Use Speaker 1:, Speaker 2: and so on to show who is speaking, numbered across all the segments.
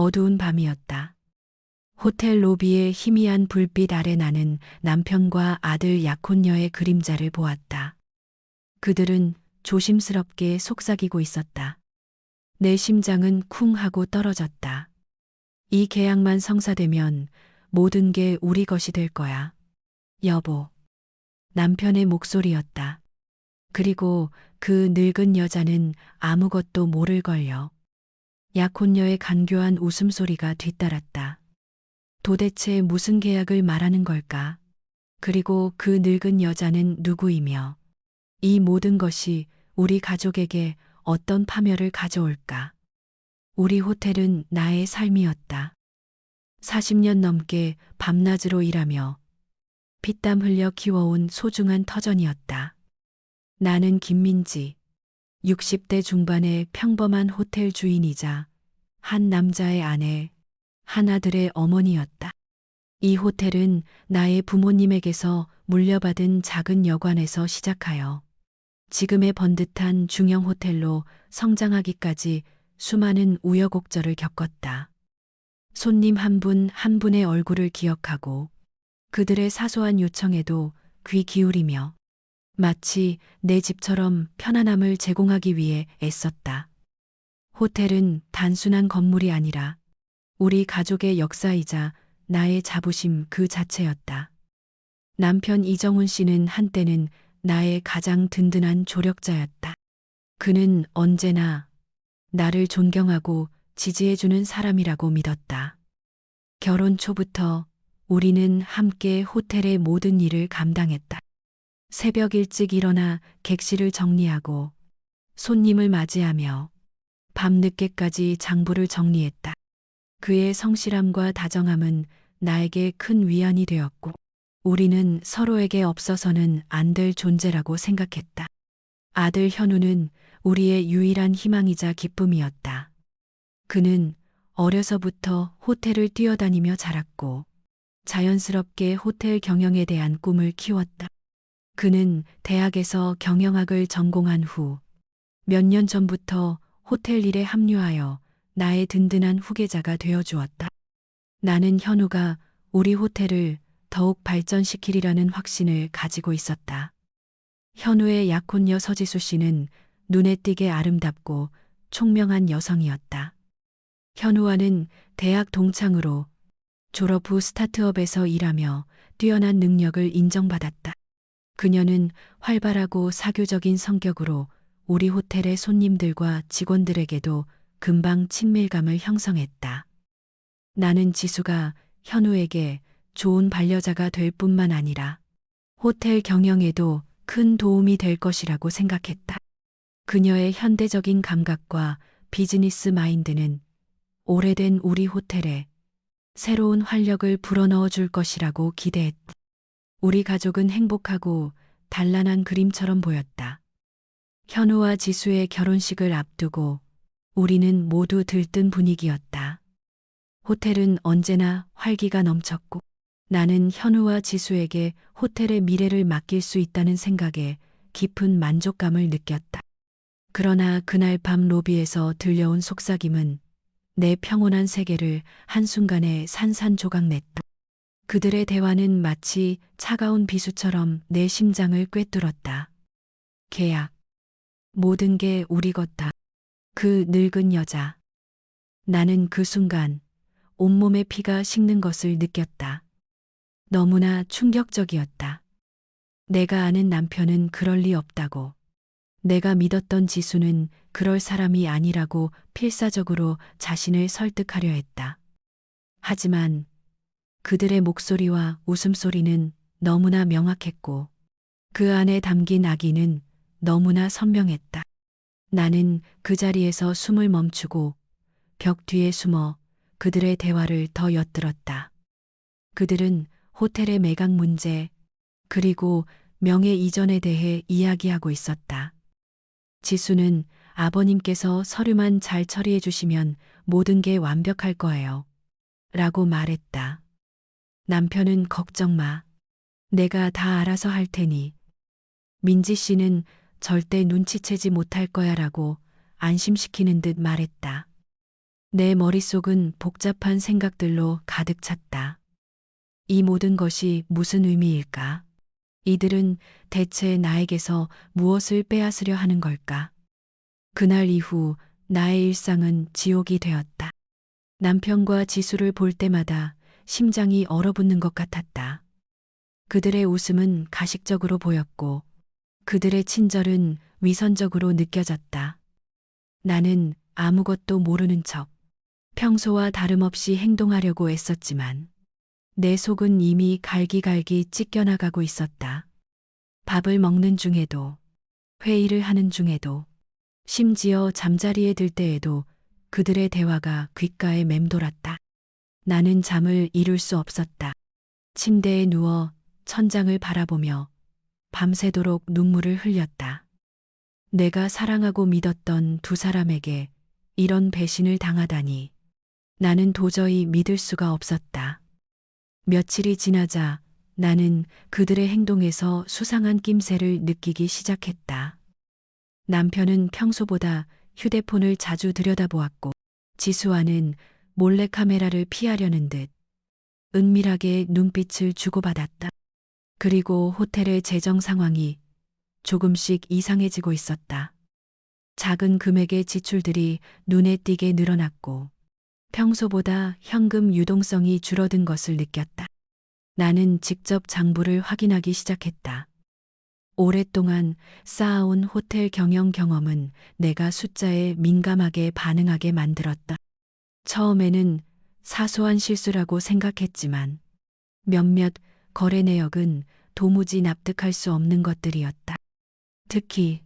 Speaker 1: 어두운 밤이었다. 호텔 로비의 희미한 불빛 아래 나는 남편과 아들 약혼녀의 그림자를 보았다. 그들은 조심스럽게 속삭이고 있었다. 내 심장은 쿵 하고 떨어졌다. 이 계약만 성사되면 모든 게 우리 것이 될 거야. 여보. 남편의 목소리였다. 그리고 그 늙은 여자는 아무것도 모를걸요. 약혼녀의 간교한 웃음소리가 뒤따랐다. 도대체 무슨 계약을 말하는 걸까? 그리고 그 늙은 여자는 누구이며 이 모든 것이 우리 가족에게 어떤 파멸을 가져올까? 우리 호텔은 나의 삶이었다. 40년 넘게 밤낮으로 일하며 피땀 흘려 키워온 소중한 터전이었다. 나는 김민지, 60대 중반의 평범한 호텔 주인이자 한 남자의 아내, 한 아들의 어머니였다. 이 호텔은 나의 부모님에게서 물려받은 작은 여관에서 시작하여 지금의 번듯한 중형 호텔로 성장하기까지 수많은 우여곡절을 겪었다. 손님 한 분 한 분의 얼굴을 기억하고 그들의 사소한 요청에도 귀 기울이며 마치 내 집처럼 편안함을 제공하기 위해 애썼다. 호텔은 단순한 건물이 아니라 우리 가족의 역사이자 나의 자부심 그 자체였다. 남편 이정훈 씨는 한때는 나의 가장 든든한 조력자였다. 그는 언제나 나를 존경하고 지지해주는 사람이라고 믿었다. 결혼 초부터 우리는 함께 호텔의 모든 일을 감당했다. 새벽 일찍 일어나 객실을 정리하고 손님을 맞이하며 밤늦게까지 장부를 정리했다. 그의 성실함과 다정함은 나에게 큰 위안이 되었고 우리는 서로에게 없어서는 안 될 존재라고 생각했다. 아들 현우는 우리의 유일한 희망이자 기쁨이었다. 그는 어려서부터 호텔을 뛰어다니며 자랐고 자연스럽게 호텔 경영에 대한 꿈을 키웠다. 그는 대학에서 경영학을 전공한 후 몇 년 전부터 호텔 일에 합류하여 나의 든든한 후계자가 되어주었다. 나는 현우가 우리 호텔을 더욱 발전시키리라는 확신을 가지고 있었다. 현우의 약혼녀 서지수 씨는 눈에 띄게 아름답고 총명한 여성이었다. 현우와는 대학 동창으로 졸업 후 스타트업에서 일하며 뛰어난 능력을 인정받았다. 그녀는 활발하고 사교적인 성격으로 우리 호텔의 손님들과 직원들에게도 금방 친밀감을 형성했다. 나는 지수가 현우에게 좋은 반려자가 될 뿐만 아니라 호텔 경영에도 큰 도움이 될 것이라고 생각했다. 그녀의 현대적인 감각과 비즈니스 마인드는 오래된 우리 호텔에 새로운 활력을 불어넣어 줄 것이라고 기대했다. 우리 가족은 행복하고 단란한 그림처럼 보였다. 현우와 지수의 결혼식을 앞두고 우리는 모두 들뜬 분위기였다. 호텔은 언제나 활기가 넘쳤고 나는 현우와 지수에게 호텔의 미래를 맡길 수 있다는 생각에 깊은 만족감을 느꼈다. 그러나 그날 밤 로비에서 들려온 속삭임은 내 평온한 세계를 한순간에 산산조각냈다. 그들의 대화는 마치 차가운 비수처럼 내 심장을 꿰뚫었다. 계약. 모든 게 우리 것다. 그 늙은 여자. 나는 그 순간 온몸의 피가 식는 것을 느꼈다. 너무나 충격적이었다. 내가 아는 남편은 그럴 리 없다고. 내가 믿었던 지수는 그럴 사람이 아니라고 필사적으로 자신을 설득하려 했다. 하지만 그들의 목소리와 웃음소리는 너무나 명확했고 그 안에 담긴 악의는 너무나 선명했다. 나는 그 자리에서 숨을 멈추고 벽 뒤에 숨어 그들의 대화를 더 엿들었다. 그들은 호텔의 매각 문제, 그리고 명예 이전에 대해 이야기하고 있었다. 지수는 아버님께서 서류만 잘 처리해 주시면 모든 게 완벽할 거예요. 라고 말했다. 남편은 걱정 마. 내가 다 알아서 할 테니. 민지 씨는 절대 눈치채지 못할 거야 라고 안심시키는 듯 말했다. 내 머릿속은 복잡한 생각들로 가득 찼다. 이 모든 것이 무슨 의미일까? 이들은 대체 나에게서 무엇을 빼앗으려 하는 걸까? 그날 이후 나의 일상은 지옥이 되었다. 남편과 지수를 볼 때마다 심장이 얼어붙는 것 같았다. 그들의 웃음은 가식적으로 보였고 그들의 친절은 위선적으로 느껴졌다. 나는 아무것도 모르는 척 평소와 다름없이 행동하려고 애썼지만 내 속은 이미 갈기갈기 찢겨나가고 있었다. 밥을 먹는 중에도, 회의를 하는 중에도, 심지어 잠자리에 들 때에도 그들의 대화가 귓가에 맴돌았다. 나는 잠을 이룰 수 없었다. 침대에 누워 천장을 바라보며 밤새도록 눈물을 흘렸다. 내가 사랑하고 믿었던 두 사람에게 이런 배신을 당하다니 나는 도저히 믿을 수가 없었다. 며칠이 지나자 나는 그들의 행동에서 수상한 낌새를 느끼기 시작했다. 남편은 평소보다 휴대폰을 자주 들여다보았고 지수와는 몰래카메라를 피하려는 듯 은밀하게 눈빛을 주고받았다. 그리고 호텔의 재정 상황이 조금씩 이상해지고 있었다. 작은 금액의 지출들이 눈에 띄게 늘어났고 평소보다 현금 유동성이 줄어든 것을 느꼈다. 나는 직접 장부를 확인하기 시작했다. 오랫동안 쌓아온 호텔 경영 경험은 내가 숫자에 민감하게 반응하게 만들었다. 처음에는 사소한 실수라고 생각했지만 몇몇 거래 내역은 도무지 납득할 수 없는 것들이었다. 특히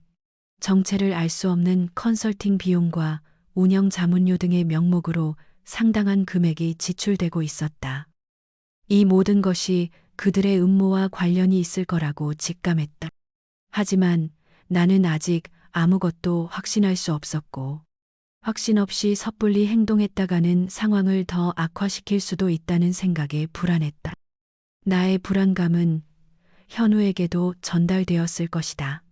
Speaker 1: 정체를 알 수 없는 컨설팅 비용과 운영 자문료 등의 명목으로 상당한 금액이 지출되고 있었다. 이 모든 것이 그들의 음모와 관련이 있을 거라고 직감했다. 하지만 나는 아직 아무것도 확신할 수 없었고 확신 없이 섣불리 행동했다가는 상황을 더 악화시킬 수도 있다는 생각에 불안했다. 나의 불안감은 현우에게도 전달되었을 것이다.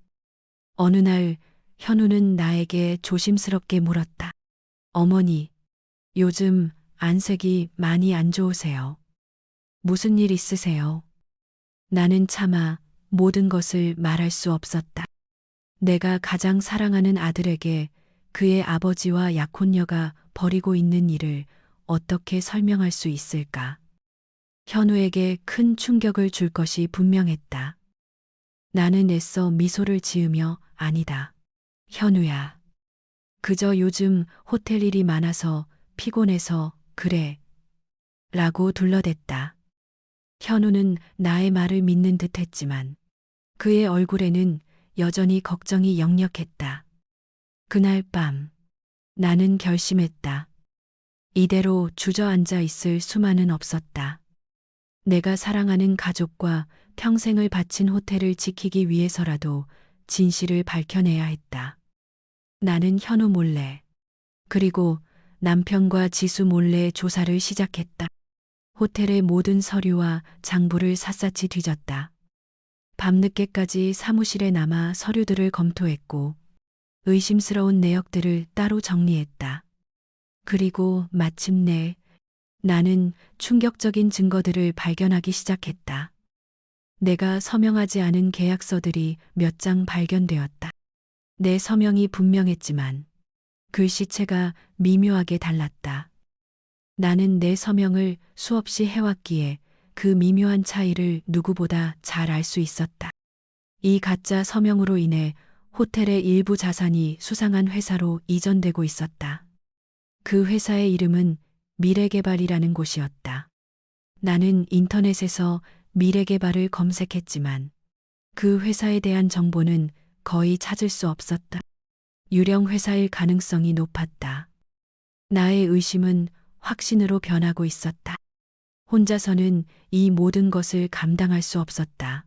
Speaker 1: 어느 날 현우는 나에게 조심스럽게 물었다. 어머니, 요즘 안색이 많이 안 좋으세요. 무슨 일 있으세요? 나는 차마 모든 것을 말할 수 없었다. 내가 가장 사랑하는 아들에게 그의 아버지와 약혼녀가 벌이고 있는 일을 어떻게 설명할 수 있을까? 현우에게 큰 충격을 줄 것이 분명했다. 나는 애써 미소를 지으며 아니다. 현우야. 그저 요즘 호텔 일이 많아서 피곤해서 그래. 라고 둘러댔다. 현우는 나의 말을 믿는 듯 했지만 그의 얼굴에는 여전히 걱정이 역력했다. 그날 밤 나는 결심했다. 이대로 주저앉아 있을 수만은 없었다. 내가 사랑하는 가족과 평생을 바친 호텔을 지키기 위해서라도 진실을 밝혀내야 했다. 나는 현우 몰래 그리고 남편과 지수 몰래 조사를 시작했다. 호텔의 모든 서류와 장부를 샅샅이 뒤졌다. 밤늦게까지 사무실에 남아 서류들을 검토했고 의심스러운 내역들을 따로 정리했다. 그리고 마침내 나는 충격적인 증거들을 발견하기 시작했다. 내가 서명하지 않은 계약서들이 몇 장 발견되었다. 내 서명이 분명했지만 글씨체가 미묘하게 달랐다. 나는 내 서명을 수없이 해왔기에 그 미묘한 차이를 누구보다 잘 알 수 있었다. 이 가짜 서명으로 인해 호텔의 일부 자산이 수상한 회사로 이전되고 있었다. 그 회사의 이름은 미래개발이라는 곳이었다. 나는 인터넷에서 미래개발을 검색했지만 그 회사에 대한 정보는 거의 찾을 수 없었다. 유령 회사일 가능성이 높았다. 나의 의심은 확신으로 변하고 있었다. 혼자서는 이 모든 것을 감당할 수 없었다.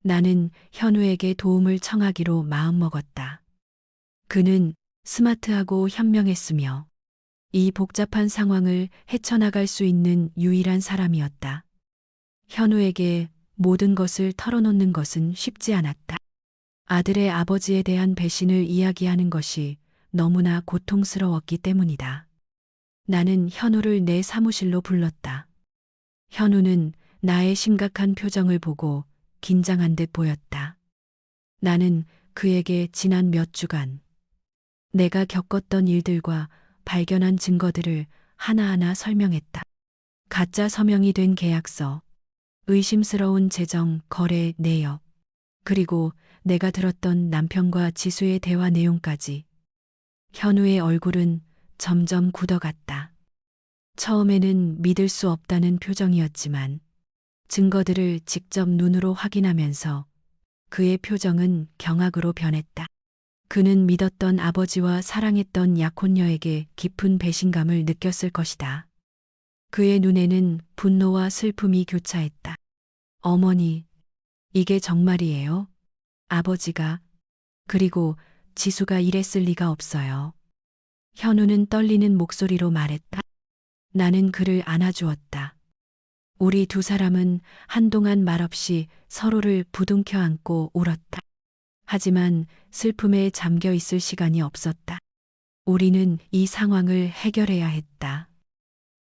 Speaker 1: 나는 현우에게 도움을 청하기로 마음먹었다. 그는 스마트하고 현명했으며 이 복잡한 상황을 헤쳐나갈 수 있는 유일한 사람이었다. 현우에게 모든 것을 털어놓는 것은 쉽지 않았다. 아들의 아버지에 대한 배신을 이야기하는 것이 너무나 고통스러웠기 때문이다. 나는 현우를 내 사무실로 불렀다. 현우는 나의 심각한 표정을 보고 긴장한 듯 보였다. 나는 그에게 지난 몇 주간 내가 겪었던 일들과 발견한 증거들을 하나하나 설명했다. 가짜 서명이 된 계약서, 의심스러운 재정 거래 내역, 그리고 내가 들었던 남편과 지수의 대화 내용까지. 현우의 얼굴은 점점 굳어갔다. 처음에는 믿을 수 없다는 표정이었지만 증거들을 직접 눈으로 확인하면서 그의 표정은 경악으로 변했다. 그는 믿었던 아버지와 사랑했던 약혼녀에게 깊은 배신감을 느꼈을 것이다. 그의 눈에는 분노와 슬픔이 교차했다. 어머니, 이게 정말이에요? 아버지가, 그리고 지수가 이랬을 리가 없어요. 현우는 떨리는 목소리로 말했다. 나는 그를 안아주었다. 우리 두 사람은 한동안 말없이 서로를 부둥켜 안고 울었다. 하지만 슬픔에 잠겨 있을 시간이 없었다. 우리는 이 상황을 해결해야 했다.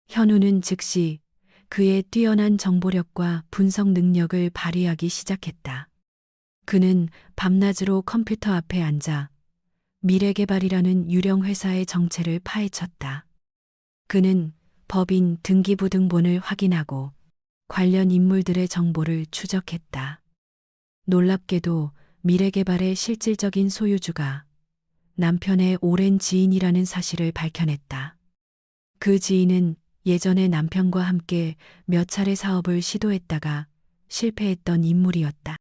Speaker 1: 현우는 즉시 그의 뛰어난 정보력과 분석 능력을 발휘하기 시작했다. 그는 밤낮으로 컴퓨터 앞에 앉아 미래개발이라는 유령 회사의 정체를 파헤쳤다. 그는 법인 등기부등본을 확인하고 관련 인물들의 정보를 추적했다. 놀랍게도 미래개발의 실질적인 소유주가 남편의 오랜 지인이라는 사실을 밝혀냈다. 그 지인은 예전에 남편과 함께 몇 차례 사업을 시도했다가 실패했던 인물이었다.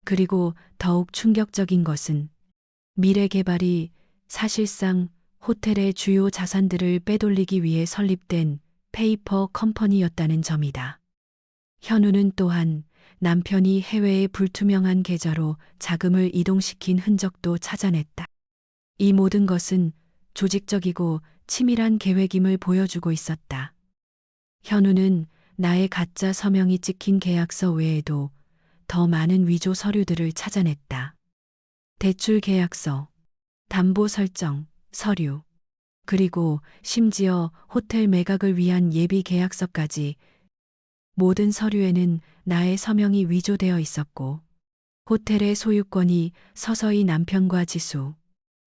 Speaker 1: 그리고 더욱 충격적인 것은 미래개발이 사실상 호텔의 주요 자산들을 빼돌리기 위해 설립된 페이퍼 컴퍼니였다는 점이다. 현우는 또한 남편이 해외의 불투명한 계좌로 자금을 이동시킨 흔적도 찾아냈다. 이 모든 것은 조직적이고 치밀한 계획임을 보여주고 있었다. 현우는 나의 가짜 서명이 찍힌 계약서 외에도 더 많은 위조 서류들을 찾아냈다. 대출 계약서, 담보 설정, 서류, 그리고 심지어 호텔 매각을 위한 예비 계약서까지. 모든 서류에는 나의 서명이 위조되어 있었고 호텔의 소유권이 서서히 남편과 지수,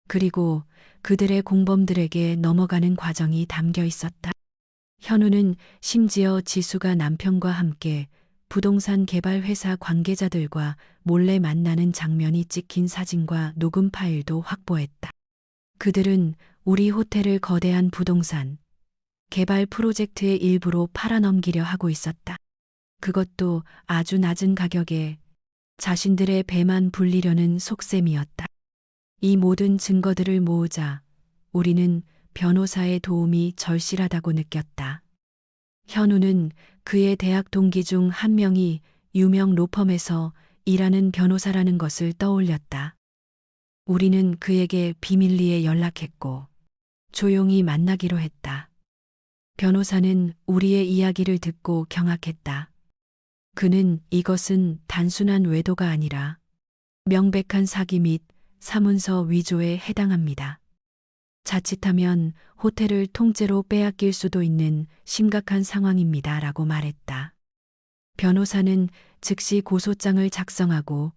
Speaker 1: 그리고 그들의 공범들에게 넘어가는 과정이 담겨 있었다. 현우는 심지어 지수가 남편과 함께 부동산 개발 회사 관계자들과 몰래 만나는 장면이 찍힌 사진과 녹음 파일도 확보했다. 그들은 우리 호텔을 거대한 부동산 개발 프로젝트의 일부로 팔아넘기려 하고 있었다. 그것도 아주 낮은 가격에 자신들의 배만 불리려는 속셈이었다. 이 모든 증거들을 모으자 우리는 변호사의 도움이 절실하다고 느꼈다. 현우는 그의 대학 동기 중 한 명이 유명 로펌에서 일하는 변호사라는 것을 떠올렸다. 우리는 그에게 비밀리에 연락했고 조용히 만나기로 했다. 변호사는 우리의 이야기를 듣고 경악했다. 그는 이것은 단순한 외도가 아니라 명백한 사기 및 사문서 위조에 해당합니다. 자칫하면 호텔을 통째로 빼앗길 수도 있는 심각한 상황입니다. 라고 말했다. 변호사는 즉시 고소장을 작성하고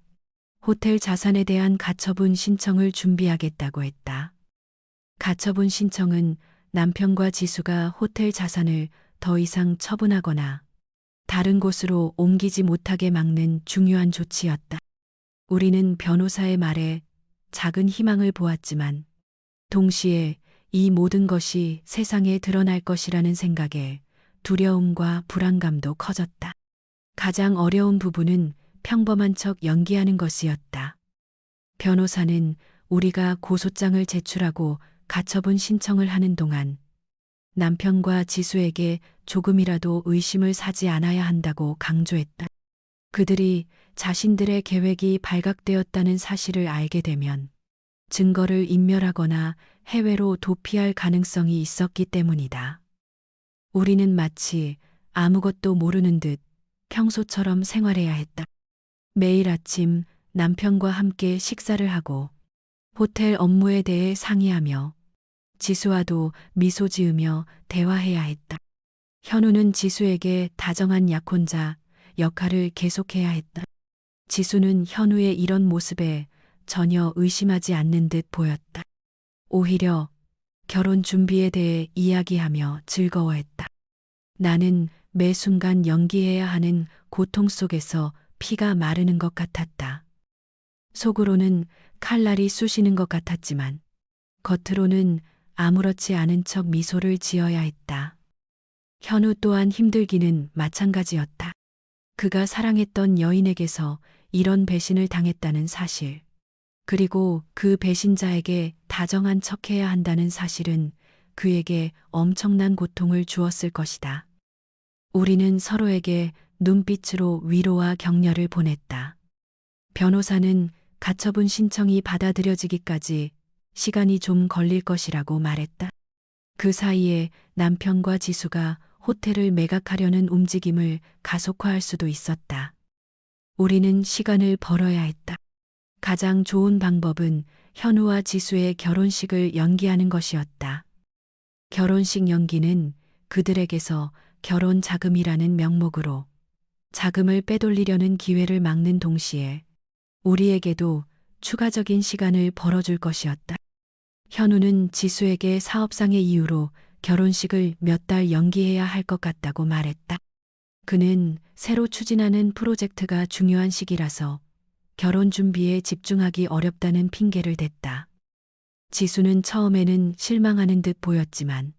Speaker 1: 호텔 자산에 대한 가처분 신청을 준비하겠다고 했다. 가처분 신청은 남편과 지수가 호텔 자산을 더 이상 처분하거나 다른 곳으로 옮기지 못하게 막는 중요한 조치였다. 우리는 변호사의 말에 작은 희망을 보았지만 동시에 이 모든 것이 세상에 드러날 것이라는 생각에 두려움과 불안감도 커졌다. 가장 어려운 부분은 평범한 척 연기하는 것이었다. 변호사는 우리가 고소장을 제출하고 가처분 신청을 하는 동안 남편과 지수에게 조금이라도 의심을 사지 않아야 한다고 강조했다. 그들이 자신들의 계획이 발각되었다는 사실을 알게 되면 증거를 인멸하거나 해외로 도피할 가능성이 있었기 때문이다. 우리는 마치 아무것도 모르는 듯 평소처럼 생활해야 했다. 매일 아침 남편과 함께 식사를 하고 호텔 업무에 대해 상의하며 지수와도 미소 지으며 대화해야 했다. 현우는 지수에게 다정한 약혼자 역할을 계속해야 했다. 지수는 현우의 이런 모습에 전혀 의심하지 않는 듯 보였다. 오히려 결혼 준비에 대해 이야기하며 즐거워했다. 나는 매 순간 연기해야 하는 고통 속에서 피가 마르는 것 같았다. 속으로는 칼날이 쑤시는 것 같았지만 겉으로는 아무렇지 않은 척 미소를 지어야 했다. 현우 또한 힘들기는 마찬가지였다. 그가 사랑했던 여인에게서 이런 배신을 당했다는 사실, 그리고 그 배신자에게 다정한 척해야 한다는 사실은 그에게 엄청난 고통을 주었을 것이다. 우리는 서로에게 눈빛으로 위로와 격려를 보냈다. 변호사는 가처분 신청이 받아들여지기까지 시간이 좀 걸릴 것이라고 말했다. 그 사이에 남편과 지수가 호텔을 매각하려는 움직임을 가속화할 수도 있었다. 우리는 시간을 벌어야 했다. 가장 좋은 방법은 현우와 지수의 결혼식을 연기하는 것이었다. 결혼식 연기는 그들에게서 결혼 자금이라는 명목으로 자금을 빼돌리려는 기회를 막는 동시에 우리에게도 추가적인 시간을 벌어줄 것이었다. 현우는 지수에게 사업상의 이유로 결혼식을 몇 달 연기해야 할 것 같다고 말했다. 그는 새로 추진하는 프로젝트가 중요한 시기라서 결혼 준비에 집중하기 어렵다는 핑계를 댔다. 지수는 처음에는 실망하는 듯 보였지만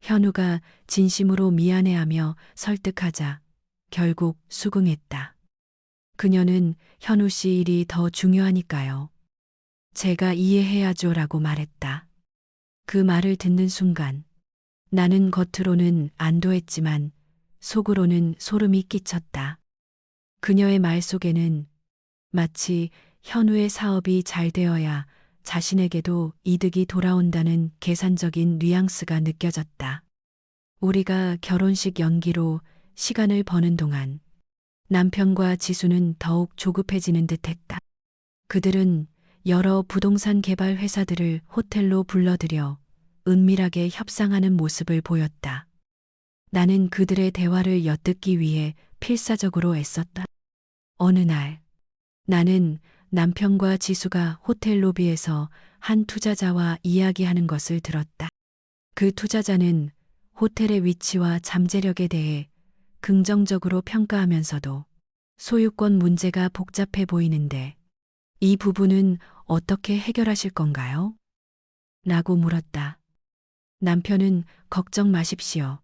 Speaker 1: 현우가 진심으로 미안해하며 설득하자 결국 수긍했다. 그녀는 현우 씨 일이 더 중요하니까요. 제가 이해해야죠라고 말했다. 그 말을 듣는 순간 나는 겉으로는 안도했지만 속으로는 소름이 끼쳤다. 그녀의 말 속에는 마치 현우의 사업이 잘 되어야 자신에게도 이득이 돌아온다는 계산적인 뉘앙스가 느껴졌다. 우리가 결혼식 연기로 시간을 버는 동안 남편과 지수는 더욱 조급해지는 듯했다. 그들은 여러 부동산 개발 회사들을 호텔로 불러들여 은밀하게 협상하는 모습을 보였다. 나는 그들의 대화를 엿듣기 위해 필사적으로 애썼다. 어느 날 나는 남편과 지수가 호텔 로비에서 한 투자자와 이야기하는 것을 들었다. 그 투자자는 호텔의 위치와 잠재력에 대해 긍정적으로 평가하면서도 소유권 문제가 복잡해 보이는데 이 부분은 어떻게 해결하실 건가요? 라고 물었다. 남편은 걱정 마십시오.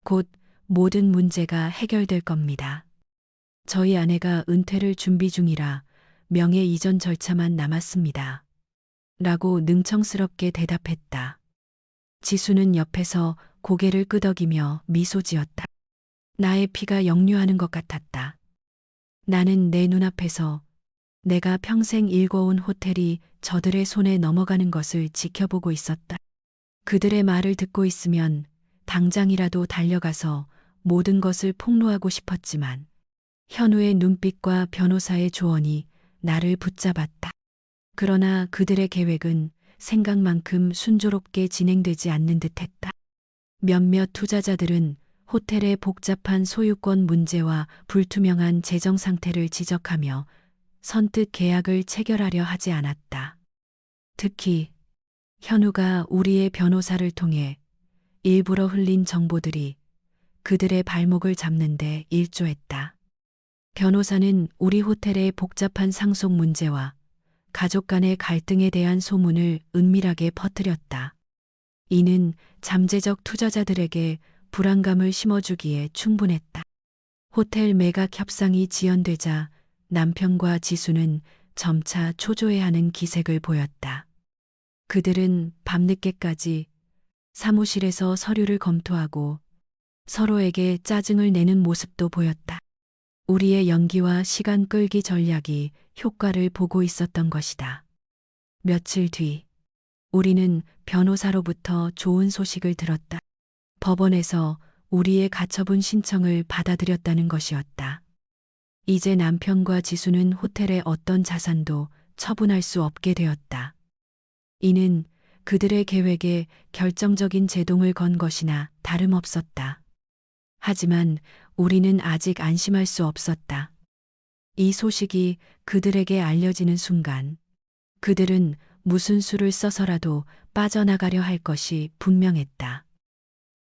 Speaker 1: 곧 모든 문제가 해결될 겁니다. 저희 아내가 은퇴를 준비 중이라 명예 이전 절차만 남았습니다. 라고 능청스럽게 대답했다. 지수는 옆에서 고개를 끄덕이며 미소 지었다. 나의 피가 역류하는 것 같았다. 나는 내 눈앞에서 내가 평생 일궈온 호텔이 저들의 손에 넘어가는 것을 지켜보고 있었다. 그들의 말을 듣고 있으면 당장이라도 달려가서 모든 것을 폭로하고 싶었지만 현우의 눈빛과 변호사의 조언이 나를 붙잡았다. 그러나 그들의 계획은 생각만큼 순조롭게 진행되지 않는 듯했다. 몇몇 투자자들은 호텔의 복잡한 소유권 문제와 불투명한 재정 상태를 지적하며 선뜻 계약을 체결하려 하지 않았다. 특히 현우가 우리의 변호사를 통해 일부러 흘린 정보들이 그들의 발목을 잡는데 일조했다. 변호사는 우리 호텔의 복잡한 상속 문제와 가족 간의 갈등에 대한 소문을 은밀하게 퍼뜨렸다. 이는 잠재적 투자자들에게 불안감을 심어주기에 충분했다. 호텔 매각 협상이 지연되자 남편과 지수는 점차 초조해하는 기색을 보였다. 그들은 밤늦게까지 사무실에서 서류를 검토하고 서로에게 짜증을 내는 모습도 보였다. 우리의 연기와 시간 끌기 전략이 효과를 보고 있었던 것이다. 며칠 뒤 우리는 변호사로부터 좋은 소식을 들었다. 법원에서 우리의 가처분 신청을 받아들였다는 것이었다. 이제 남편과 지수는 호텔의 어떤 자산도 처분할 수 없게 되었다. 이는 그들의 계획에 결정적인 제동을 건 것이나 다름없었다. 하지만 우리는 아직 안심할 수 없었다. 이 소식이 그들에게 알려지는 순간 그들은 무슨 수를 써서라도 빠져나가려 할 것이 분명했다.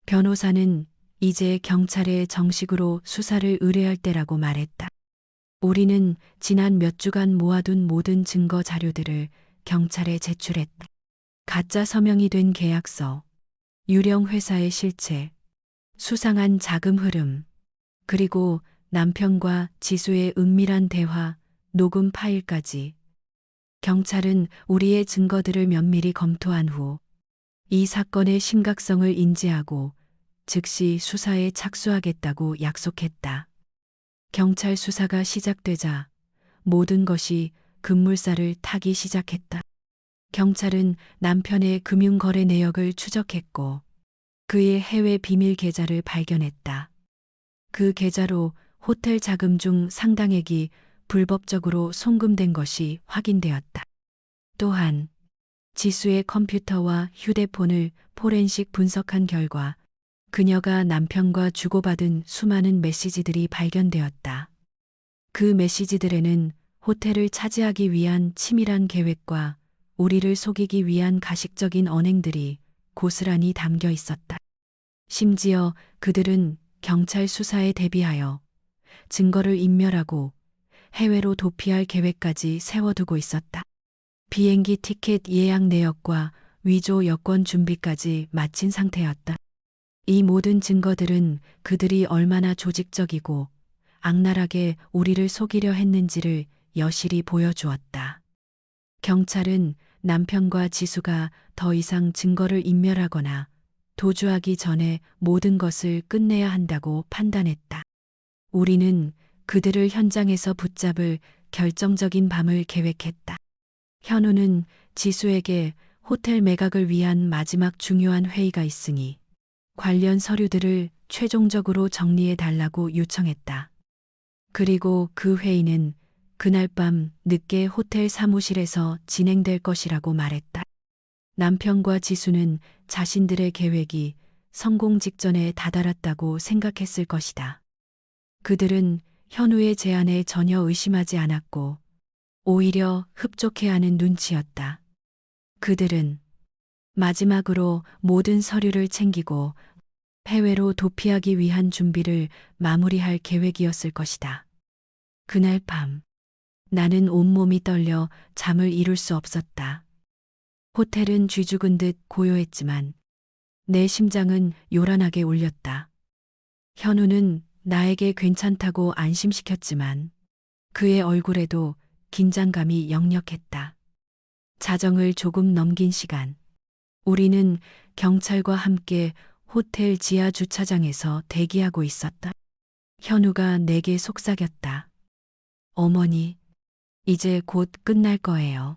Speaker 1: 변호사는 이제 경찰에 정식으로 수사를 의뢰할 때라고 말했다. 우리는 지난 몇 주간 모아둔 모든 증거 자료들을 경찰에 제출했다. 가짜 서명이 된 계약서, 유령 회사의 실체, 수상한 자금 흐름, 그리고 남편과 지수의 은밀한 대화, 녹음 파일까지. 경찰은 우리의 증거들을 면밀히 검토한 후 이 사건의 심각성을 인지하고 즉시 수사에 착수하겠다고 약속했다. 경찰 수사가 시작되자 모든 것이 급물살을 타기 시작했다. 경찰은 남편의 금융거래 내역을 추적했고 그의 해외 비밀 계좌를 발견했다. 그 계좌로 호텔 자금 중 상당액이 불법적으로 송금된 것이 확인되었다. 또한 지수의 컴퓨터와 휴대폰을 포렌식 분석한 결과 그녀가 남편과 주고받은 수많은 메시지들이 발견되었다. 그 메시지들에는 호텔을 차지하기 위한 치밀한 계획과 우리를 속이기 위한 가식적인 언행들이 고스란히 담겨 있었다. 심지어 그들은 경찰 수사에 대비하여 증거를 인멸하고 해외로 도피할 계획까지 세워두고 있었다. 비행기 티켓 예약 내역과 위조 여권 준비까지 마친 상태였다. 이 모든 증거들은 그들이 얼마나 조직적이고 악랄하게 우리를 속이려 했는지를 여실히 보여주었다. 경찰은 남편과 지수가 더 이상 증거를 인멸하거나 도주하기 전에 모든 것을 끝내야 한다고 판단했다. 우리는 그들을 현장에서 붙잡을 결정적인 밤을 계획했다. 현우는 지수에게 호텔 매각을 위한 마지막 중요한 회의가 있으니 관련 서류들을 최종적으로 정리해 달라고 요청했다. 그리고 그 회의는 그날 밤 늦게 호텔 사무실에서 진행될 것이라고 말했다. 남편과 지수는 자신들의 계획이 성공 직전에 다다랐다고 생각했을 것이다. 그들은 현우의 제안에 전혀 의심하지 않았고 오히려 흡족해하는 눈치였다. 그들은 마지막으로 모든 서류를 챙기고 해외로 도피하기 위한 준비를 마무리할 계획이었을 것이다. 그날 밤 나는 온몸이 떨려 잠을 이룰 수 없었다. 호텔은 쥐죽은 듯 고요했지만 내 심장은 요란하게 울렸다. 현우는 나에게 괜찮다고 안심시켰지만 그의 얼굴에도 긴장감이 역력했다. 자정을 조금 넘긴 시간. 우리는 경찰과 함께 호텔 지하 주차장에서 대기하고 있었다. 현우가 내게 속삭였다. 어머니, 이제 곧 끝날 거예요.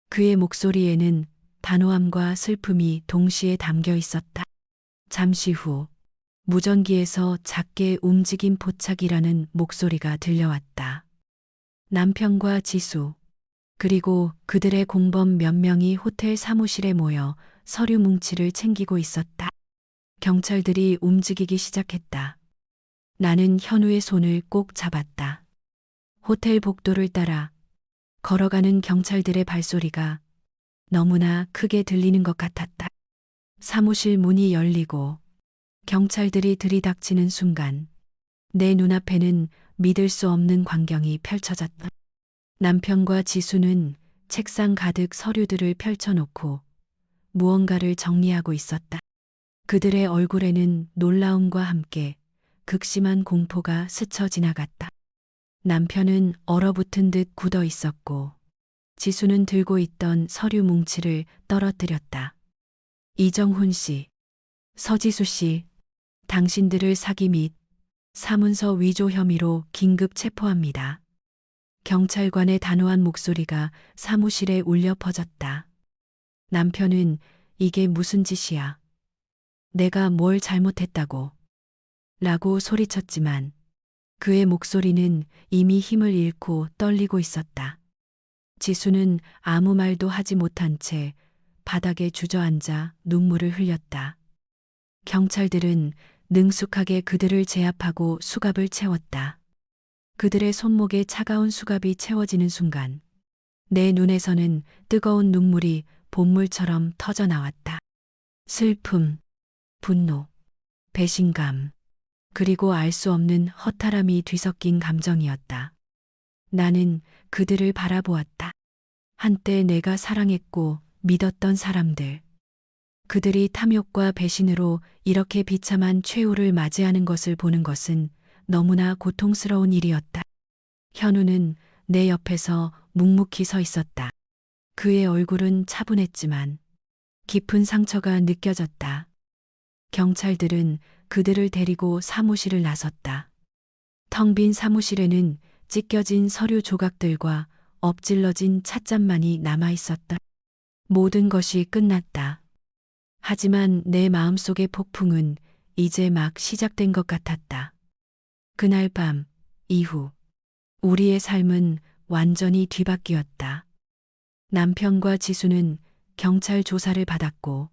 Speaker 1: 그의 목소리에는 단호함과 슬픔이 동시에 담겨 있었다. 잠시 후 무전기에서 작게 움직인 포착이라는 목소리가 들려왔다. 남편과 지수, 그리고 그들의 공범 몇 명이 호텔 사무실에 모여 서류 뭉치를 챙기고 있었다. 경찰들이 움직이기 시작했다. 나는 현우의 손을 꼭 잡았다. 호텔 복도를 따라 걸어가는 경찰들의 발소리가 너무나 크게 들리는 것 같았다. 사무실 문이 열리고 경찰들이 들이닥치는 순간 내 눈앞에는 믿을 수 없는 광경이 펼쳐졌다. 남편과 지수는 책상 가득 서류들을 펼쳐놓고 무언가를 정리하고 있었다. 그들의 얼굴에는 놀라움과 함께 극심한 공포가 스쳐 지나갔다. 남편은 얼어붙은 듯 굳어 있었고 지수는 들고 있던 서류 뭉치를 떨어뜨렸다. 이정훈 씨, 서지수 씨, 당신들을 사기 및 사문서 위조 혐의로 긴급 체포합니다. 경찰관의 단호한 목소리가 사무실에 울려 퍼졌다. 남편은 이게 무슨 짓이야? 내가 뭘 잘못했다고? 라고 소리쳤지만 그의 목소리는 이미 힘을 잃고 떨리고 있었다. 지수는 아무 말도 하지 못한 채 바닥에 주저앉아 눈물을 흘렸다. 경찰들은 능숙하게 그들을 제압하고 수갑을 채웠다. 그들의 손목에 차가운 수갑이 채워지는 순간 내 눈에서는 뜨거운 눈물이 본물처럼 터져 나왔다. 슬픔, 분노, 배신감, 그리고 알 수 없는 허탈함이 뒤섞인 감정이었다. 나는 그들을 바라보았다. 한때 내가 사랑했고 믿었던 사람들. 그들이 탐욕과 배신으로 이렇게 비참한 최후를 맞이하는 것을 보는 것은 너무나 고통스러운 일이었다. 현우는 내 옆에서 묵묵히 서 있었다. 그의 얼굴은 차분했지만 깊은 상처가 느껴졌다. 경찰들은 그들을 데리고 사무실을 나섰다. 텅 빈 사무실에는 찢겨진 서류 조각들과 엎질러진 찻잔만이 남아 있었다. 모든 것이 끝났다. 하지만 내 마음속의 폭풍은 이제 막 시작된 것 같았다. 그날 밤 이후 우리의 삶은 완전히 뒤바뀌었다. 남편과 지수는 경찰 조사를 받았고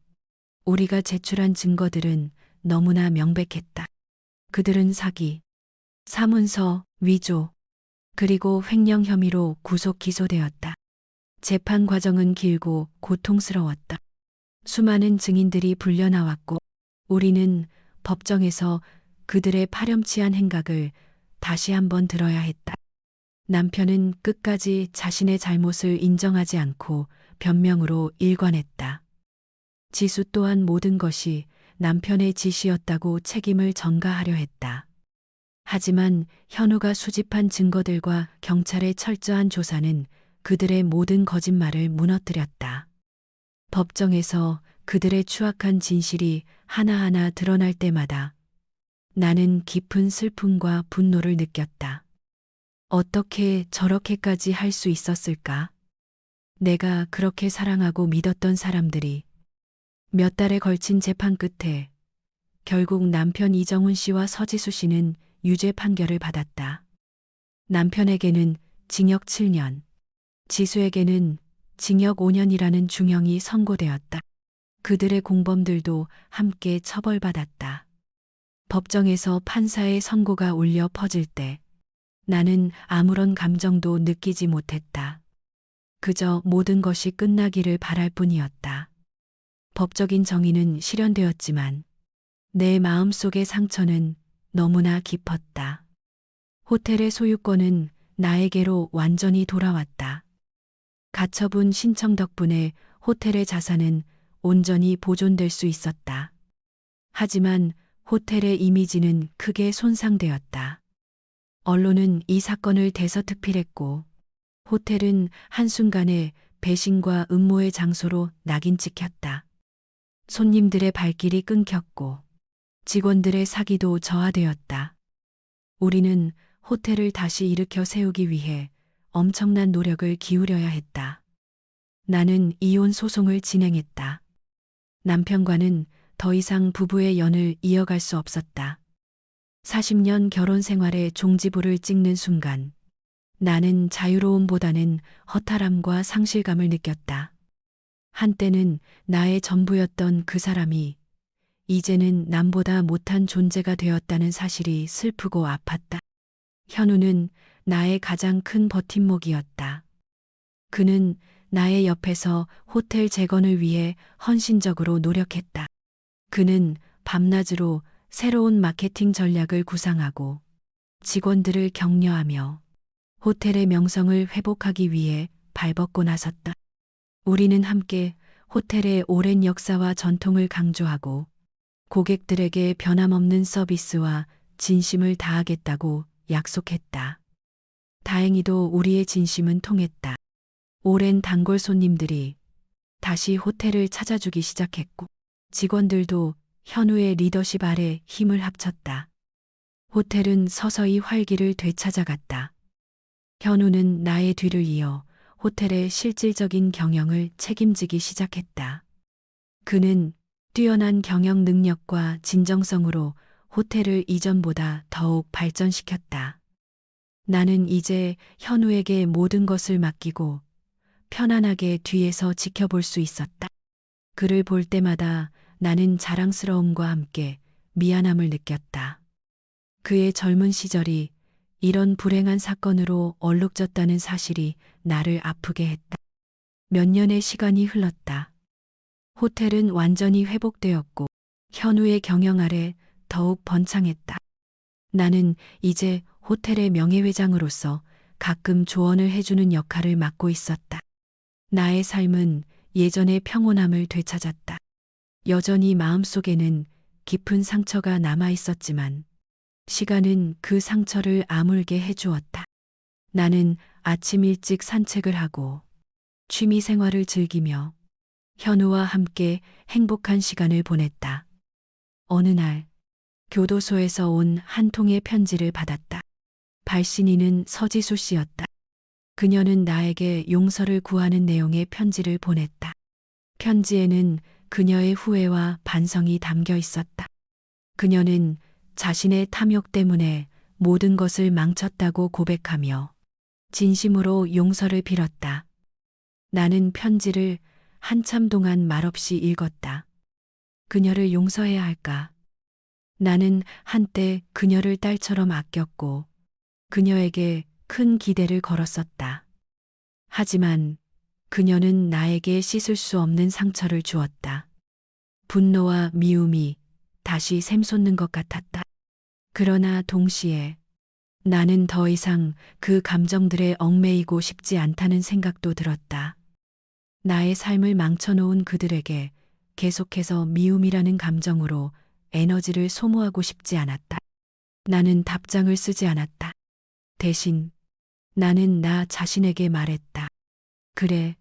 Speaker 1: 우리가 제출한 증거들은 너무나 명백했다. 그들은 사기, 사문서, 위조, 그리고 횡령 혐의로 구속 기소되었다. 재판 과정은 길고 고통스러웠다. 수많은 증인들이 불려 나왔고 우리는 법정에서 그들의 파렴치한 행각을 다시 한번 들어야 했다. 남편은 끝까지 자신의 잘못을 인정하지 않고 변명으로 일관했다. 지수 또한 모든 것이 남편의 지시였다고 책임을 전가하려 했다. 하지만 현우가 수집한 증거들과 경찰의 철저한 조사는 그들의 모든 거짓말을 무너뜨렸다. 법정에서 그들의 추악한 진실이 하나하나 드러날 때마다 나는 깊은 슬픔과 분노를 느꼈다. 어떻게 저렇게까지 할 수 있었을까? 내가 그렇게 사랑하고 믿었던 사람들이 몇 달에 걸친 재판 끝에 결국 남편 이정훈 씨와 서지수 씨는 유죄 판결을 받았다. 남편에게는 징역 7년, 지수에게는 징역 5년이라는 중형이 선고되었다. 그들의 공범들도 함께 처벌받았다. 법정에서 판사의 선고가 울려 퍼질 때 나는 아무런 감정도 느끼지 못했다. 그저 모든 것이 끝나기를 바랄 뿐이었다. 법적인 정의는 실현되었지만 내 마음속의 상처는 너무나 깊었다. 호텔의 소유권은 나에게로 완전히 돌아왔다. 가처분 신청 덕분에 호텔의 자산은 온전히 보존될 수 있었다. 하지만 호텔의 이미지는 크게 손상되었다. 언론은 이 사건을 대서특필했고 호텔은 한순간에 배신과 음모의 장소로 낙인 찍혔다. 손님들의 발길이 끊겼고 직원들의 사기도 저하되었다. 우리는 호텔을 다시 일으켜 세우기 위해 엄청난 노력을 기울여야 했다. 나는 이혼 소송을 진행했다. 남편과는 더 이상 부부의 연을 이어갈 수 없었다. 40년 결혼 생활의 종지부를 찍는 순간 나는 자유로움보다는 허탈함과 상실감을 느꼈다. 한때는 나의 전부였던 그 사람이 이제는 남보다 못한 존재가 되었다는 사실이 슬프고 아팠다. 현우는 나의 가장 큰 버팀목이었다. 그는 나의 옆에서 호텔 재건을 위해 헌신적으로 노력했다. 그는 밤낮으로 새로운 마케팅 전략을 구상하고 직원들을 격려하며 호텔의 명성을 회복하기 위해 발벗고 나섰다. 우리는 함께 호텔의 오랜 역사와 전통을 강조하고 고객들에게 변함없는 서비스와 진심을 다하겠다고 약속했다. 다행히도 우리의 진심은 통했다. 오랜 단골 손님들이 다시 호텔을 찾아주기 시작했고 직원들도 현우의 리더십 아래 힘을 합쳤다. 호텔은 서서히 활기를 되찾아갔다. 현우는 나의 뒤를 이어 호텔의 실질적인 경영을 책임지기 시작했다. 그는 뛰어난 경영 능력과 진정성으로 호텔을 이전보다 더욱 발전시켰다. 나는 이제 현우에게 모든 것을 맡기고 편안하게 뒤에서 지켜볼 수 있었다. 그를 볼 때마다 나는 자랑스러움과 함께 미안함을 느꼈다. 그의 젊은 시절이 이런 불행한 사건으로 얼룩졌다는 사실이 나를 아프게 했다. 몇 년의 시간이 흘렀다. 호텔은 완전히 회복되었고 현우의 경영 아래 더욱 번창했다. 나는 이제 호텔의 명예회장으로서 가끔 조언을 해주는 역할을 맡고 있었다. 나의 삶은 예전의 평온함을 되찾았다. 여전히 마음속에는 깊은 상처가 남아 있었지만 시간은 그 상처를 아물게 해주었다. 나는 아침 일찍 산책을 하고 취미 생활을 즐기며 현우와 함께 행복한 시간을 보냈다. 어느 날 교도소에서 온 한 통의 편지를 받았다. 발신인은 서지수 씨였다. 그녀는 나에게 용서를 구하는 내용의 편지를 보냈다. 편지에는 그녀의 후회와 반성이 담겨 있었다. 그녀는 자신의 탐욕 때문에 모든 것을 망쳤다고 고백하며 진심으로 용서를 빌었다. 나는 편지를 한참 동안 말없이 읽었다. 그녀를 용서해야 할까? 나는 한때 그녀를 딸처럼 아꼈고 그녀에게 큰 기대를 걸었었다. 하지만 그녀는 나에게 씻을 수 없는 상처를 주었다. 분노와 미움이 다시 샘솟는 것 같았다. 그러나 동시에 나는 더 이상 그 감정들에 얽매이고 싶지 않다는 생각도 들었다. 나의 삶을 망쳐놓은 그들에게 계속해서 미움이라는 감정으로 에너지를 소모하고 싶지 않았다. 나는 답장을 쓰지 않았다. 대신 나는 나 자신에게 말했다. 그래,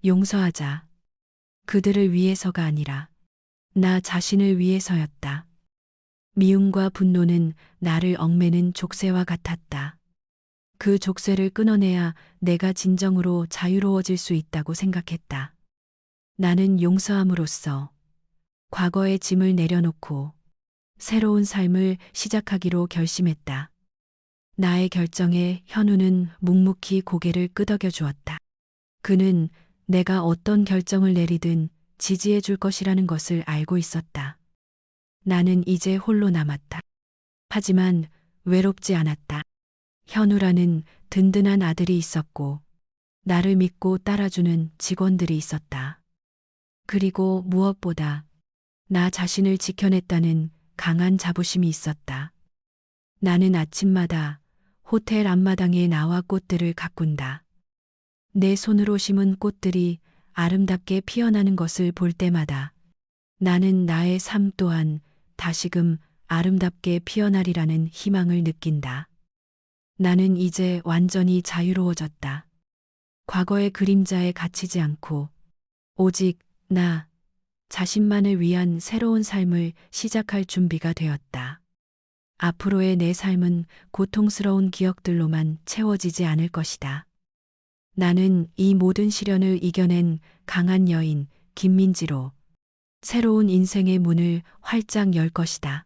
Speaker 1: 용서하자. 그들을 위해서가 아니라 나 자신을 위해서였다. 미움과 분노는 나를 얽매는 족쇄와 같았다. 그 족쇄를 끊어내야 내가 진정으로 자유로워질 수 있다고 생각했다. 나는 용서함으로써 과거의 짐을 내려놓고 새로운 삶을 시작하기로 결심했다. 나의 결정에 현우는 묵묵히 고개를 끄덕여 주었다. 그는 내가 어떤 결정을 내리든 지지해 줄 것이라는 것을 알고 있었다. 나는 이제 홀로 남았다. 하지만 외롭지 않았다. 현우라는 든든한 아들이 있었고 나를 믿고 따라주는 직원들이 있었다. 그리고 무엇보다 나 자신을 지켜냈다는 강한 자부심이 있었다. 나는 아침마다 호텔 앞마당에 나와 꽃들을 가꾼다. 내 손으로 심은 꽃들이 아름답게 피어나는 것을 볼 때마다 나는 나의 삶 또한 다시금 아름답게 피어나리라는 희망을 느낀다. 나는 이제 완전히 자유로워졌다. 과거의 그림자에 갇히지 않고 오직 나 자신만을 위한 새로운 삶을 시작할 준비가 되었다. 앞으로의 내 삶은 고통스러운 기억들로만 채워지지 않을 것이다. 나는 이 모든 시련을 이겨낸 강한 여인 김민지로 새로운 인생의 문을 활짝 열 것이다.